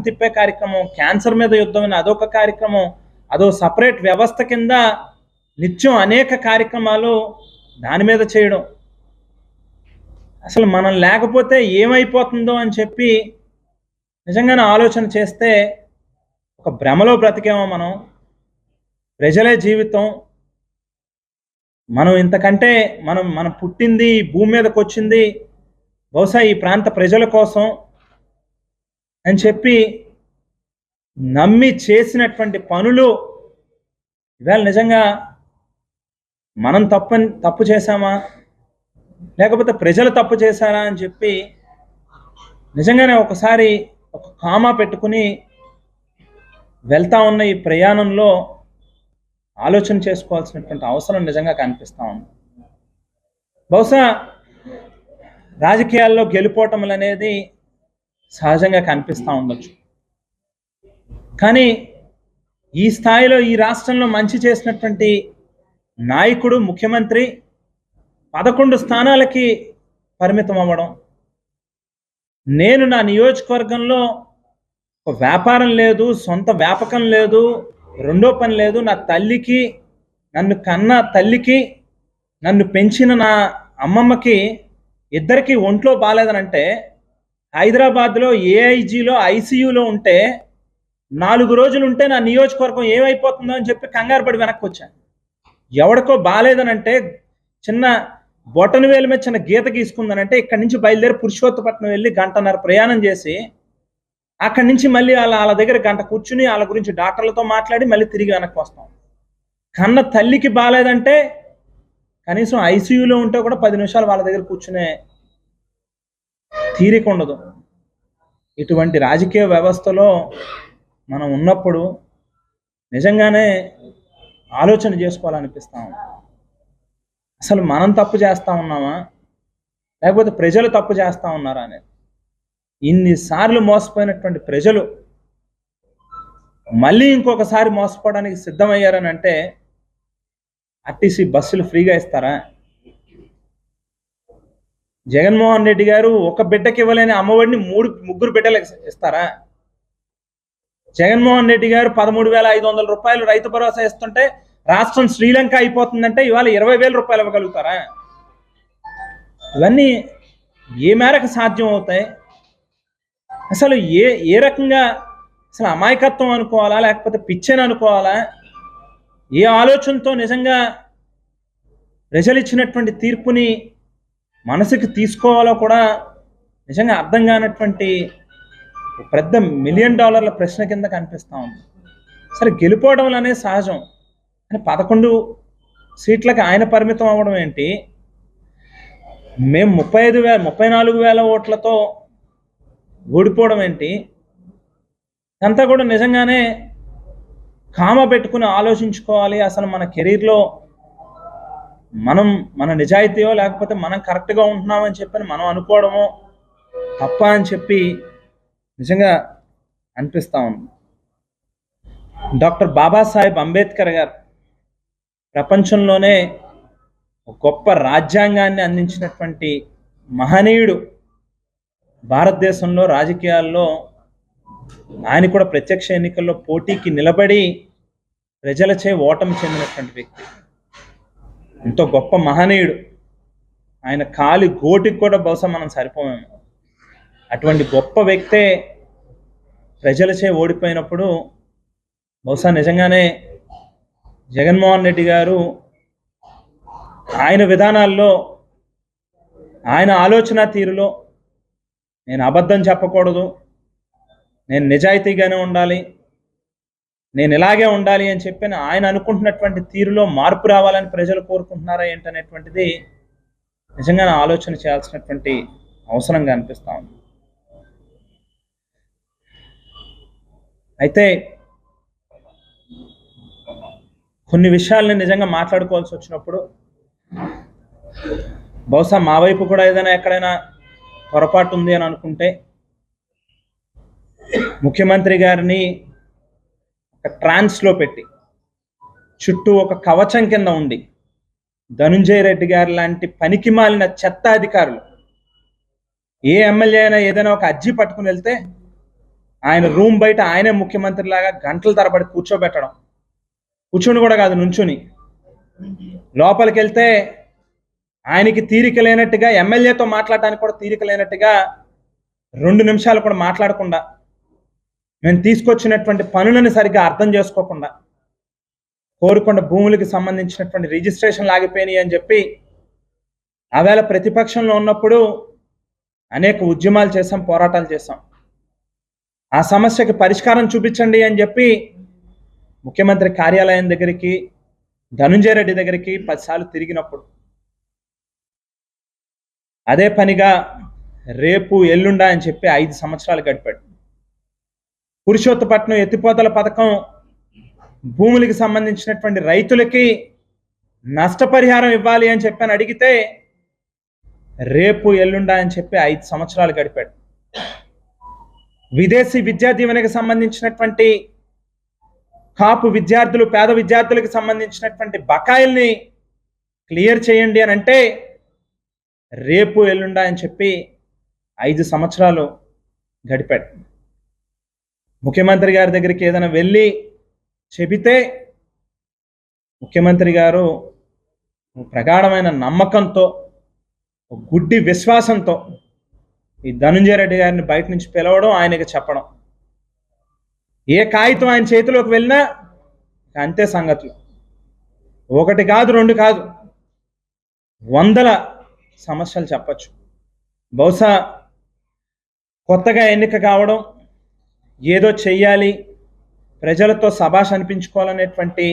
తిప్పే కార్యక్రమం, క్యాన్సర్ మీద యుద్ధం అని అదొక కార్యక్రమం, అదో సపరేట్ వ్యవస్థ కింద నిత్యం అనేక కార్యక్రమాలు దాని మీద చేయడం. అసలు మనం లేకపోతే ఏమైపోతుందో అని చెప్పి నిజంగానే ఆలోచన చేస్తే ఒక భ్రమలో బ్రతికేమో మనం. ప్రజలే జీవితం, మనం ఇంతకంటే మనం పుట్టింది భూమి మీదకి వచ్చింది బహుశా ఈ ప్రాంత ప్రజల కోసం అని చెప్పి నమ్మి చేసినటువంటి పనులు ఇవాళ నిజంగా మనం తప్పు చేశామా లేకపోతే ప్రజలు తప్పు చేశారా అని చెప్పి నిజంగానే ఒకసారి ఒక కామా పెట్టుకుని వెళ్తా ఉన్న ఈ ప్రయాణంలో ఆలోచన చేసుకోవాల్సినటువంటి అవసరం నిజంగా కనిపిస్తూ ఉంది. బహుశా రాజకీయాల్లో గెలుపోవటములు అనేది సహజంగా కనిపిస్తూ ఉండొచ్చు, కానీ ఈ స్థాయిలో ఈ రాష్ట్రంలో మంచి చేసినటువంటి నాయకుడు ముఖ్యమంత్రి 11 స్థానాలకి పరిమితం అవ్వడం, నేను నా నియోజకవర్గంలో ఒక వ్యాపారం లేదు, సొంత వ్యాపకం లేదు, రెండో పని లేదు, నా తల్లికి, నన్ను కన్న తల్లికి, నన్ను పెంచిన నా అమ్మమ్మకి ఇద్దరికి ఒంట్లో బాగాలేదనంటే హైదరాబాద్లో ఏఐజీలో ఐసీయూలో ఉంటే 4 రోజులు ఉంటే నా నియోజకవర్గం ఏమైపోతుందో అని చెప్పి కంగారు పడి వెనక్కి వచ్చాను. ఎవడికో బాగాలేదనంటే చిన్న బొటన వేలు మీద చిన్న గీత గీసుకుందనంటే ఇక్కడి నుంచి బయలుదేరి పురుషోత్తపట్నం వెళ్ళి 1.5 గంట ప్రయాణం చేసి అక్కడి నుంచి మళ్ళీ వాళ్ళ దగ్గర 1 గంట కూర్చుని వాళ్ళ గురించి డాక్టర్లతో మాట్లాడి మళ్ళీ తిరిగి వెనక్కి వస్తాం. కన్న తల్లికి బాగాలేదంటే కనీసం ఐసీయూలో ఉంటే కూడా 10 నిమిషాలు వాళ్ళ దగ్గర కూర్చునే తీరిక ఉండదు. ఇటువంటి రాజకీయ వ్యవస్థలో మనం ఉన్నప్పుడు నిజంగానే ఆలోచన చేసుకోవాలనిపిస్తాం. అసలు మనం తప్పు చేస్తూ ఉన్నామా లేకపోతే ప్రజలు తప్పు చేస్తూ ఉన్నారా అనేది. ఇన్నిసార్లు మోసపోయినటువంటి ప్రజలు మళ్ళీ ఇంకొకసారి మోసపోవడానికి సిద్ధమయ్యారని అంటే ఆర్టీసీ బస్సులు ఫ్రీగా ఇస్తారా? జగన్మోహన్ రెడ్డి గారు ఒక బిడ్డకి ఇవ్వలేని అమ్మఒడిని 3 బిడ్డలకు ఇస్తారా? జగన్మోహన్ రెడ్డి గారు 13,500 రూపాయలు రైతు భరోసా ఇస్తుంటే రాష్ట్రం శ్రీలంక అయిపోతుందంటే ఇవాళ 20,000 రూపాయలు ఇవ్వగలుగుతారా? ఇవన్నీ ఏ మేరకు సాధ్యం అవుతాయి? అసలు ఏ రకంగా అసలు అమాయకత్వం అనుకోవాలా లేకపోతే పిచ్చని అనుకోవాలా? ఏ ఆలోచనతో నిజంగా ప్రజలు ఇచ్చినటువంటి తీర్పుని మనసుకి తీసుకోవాలో కూడా నిజంగా అర్థం కానటువంటి పెద్ద $1 మిలియన్ ప్రశ్న కింద కనిపిస్తూ ఉంది. సరే గెలుపోవడం అనేది సహజం, కానీ 11 సీట్లకి ఆయన పరిమితం అవ్వడం ఏంటి? మేము 34,000 ఓట్లతో ఓడిపోవడం ఏంటి? అంతా కూడా నిజంగానే కామ పెట్టుకుని ఆలోచించుకోవాలి. అసలు మన కెరీర్లో మన నిజాయితీయో లేకపోతే మనం కరెక్ట్గా ఉంటున్నామని చెప్పని మనం అనుకోవడమో తప్ప అని చెప్పి నిజంగా అనిపిస్తూ ఉంది. డాక్టర్ బాబాసాహెబ్ అంబేద్కర్ గారు ప్రపంచంలోనే గొప్ప రాజ్యాంగాన్ని అందించినటువంటి మహనీయుడు. భారతదేశంలో రాజకీయాల్లో ఆయన కూడా ప్రత్యక్ష ఎన్నికల్లో పోటీకి నిలబడి ప్రజలచే ఓటమి చెందినటువంటి వ్యక్తి. ఎంతో గొప్ప మహనీయుడు. ఆయన కాలి గోటికి కూడా బహుశా మనం సరిపోయాము. అటువంటి గొప్ప వ్యక్తే ప్రజలచే ఓడిపోయినప్పుడు బహుశా నిజంగానే జగన్మోహన్ రెడ్డి గారు ఆయన విధానాల్లో, ఆయన ఆలోచన తీరులో నేను అబద్ధం చెప్పకూడదు, నేను నిజాయితీగానే ఉండాలి, నేను ఇలాగే ఉండాలి అని చెప్పి ఆయన అనుకుంటున్నటువంటి తీరులో మార్పు రావాలని ప్రజలు కోరుకుంటున్నారా ఏంటనేటువంటిది నిజంగా ఆలోచన చేయాల్సినటువంటి అవసరంగా అనిపిస్తూ ఉంది. అయితే కొన్ని విషయాల్ని నిజంగా మాట్లాడుకోవాల్సి వచ్చినప్పుడు బహుశా మా వైపు కూడా ఏదైనా ఎక్కడైనా పొరపాటు ఉంది అని అనుకుంటే ముఖ్యమంత్రి గారిని ఒక ట్రాన్స్లో పెట్టి చుట్టూ ఒక కవచం కింద ఉండి ధనుంజయ రెడ్డి గారు లాంటి పనికి మాలిన చెత్త అధికారులు ఏ ఎమ్మెల్యే అయినా ఏదైనా ఒక అర్జీ పట్టుకుని వెళ్తే ఆయన రూమ్ బయట ఆయనే ముఖ్యమంత్రిలాగా గంటల తరబడి కూర్చొని కూడా కాదు, నుంచుని. లోపలికి వెళ్తే ఆయనకి తీరిక లేనట్టుగా, ఎమ్మెల్యేతో మాట్లాడడానికి కూడా తీరిక లేనట్టుగా 2 నిమిషాలు కూడా మాట్లాడకుండా, మేము తీసుకొచ్చినటువంటి పనులను సరిగ్గా అర్థం చేసుకోకుండా, కోరుకొండ భూములకు సంబంధించినటువంటి రిజిస్ట్రేషన్లు ఆగిపోయినాయి అని చెప్పి ఆవేళ ప్రతిపక్షంలో ఉన్నప్పుడు అనేక ఉద్యమాలు చేశాం, పోరాటాలు చేశాం. ఆ సమస్యకి పరిష్కారం చూపించండి అని చెప్పి ముఖ్యమంత్రి కార్యాలయం దగ్గరికి, ధనుంజయ రెడ్డి దగ్గరికి 10 సార్లు తిరిగినప్పుడు, అదే పనిగా రేపు ఎల్లుండా అని చెప్పి 5 సంవత్సరాలు గడిపాడు. పురుషోత్తపట్నం ఎత్తిపోతల పథకం భూములకు సంబంధించినటువంటి రైతులకి నష్టపరిహారం ఇవ్వాలి అని చెప్పని అడిగితే రేపు ఎల్లుండా అని చెప్పి 5 సంవత్సరాలు గడిపాడు. విదేశీ విద్యా దీవెనకు సంబంధించినటువంటి కాపు విద్యార్థులు, పేద విద్యార్థులకు సంబంధించినటువంటి బకాయిల్ని క్లియర్ చేయండి అని అంటే రేపు ఎల్లుండా అని చెప్పి 5 సంవత్సరాలు గడిపాడు. ముఖ్యమంత్రి గారి దగ్గరికి ఏదైనా వెళ్ళి చెబితే ముఖ్యమంత్రి గారు ప్రగాఢమైన నమ్మకంతో, గుడ్డి విశ్వాసంతో ఈ ధనుంజయ రెడ్డి గారిని బయట నుంచి పిలవడం, ఆయనకి చెప్పడం. ఏ కాగితం ఆయన చేతిలోకి వెళ్ళినా అంతే సంగతులు. 1 కాదు, 2 కాదు, 100 సమస్యలు చెప్పచ్చు. బహుశా కొత్తగా ఎన్నిక కావడం, ఏదో చెయ్యాలి, ప్రజలతో శభాష్ అనిపించుకోవాలనేటువంటి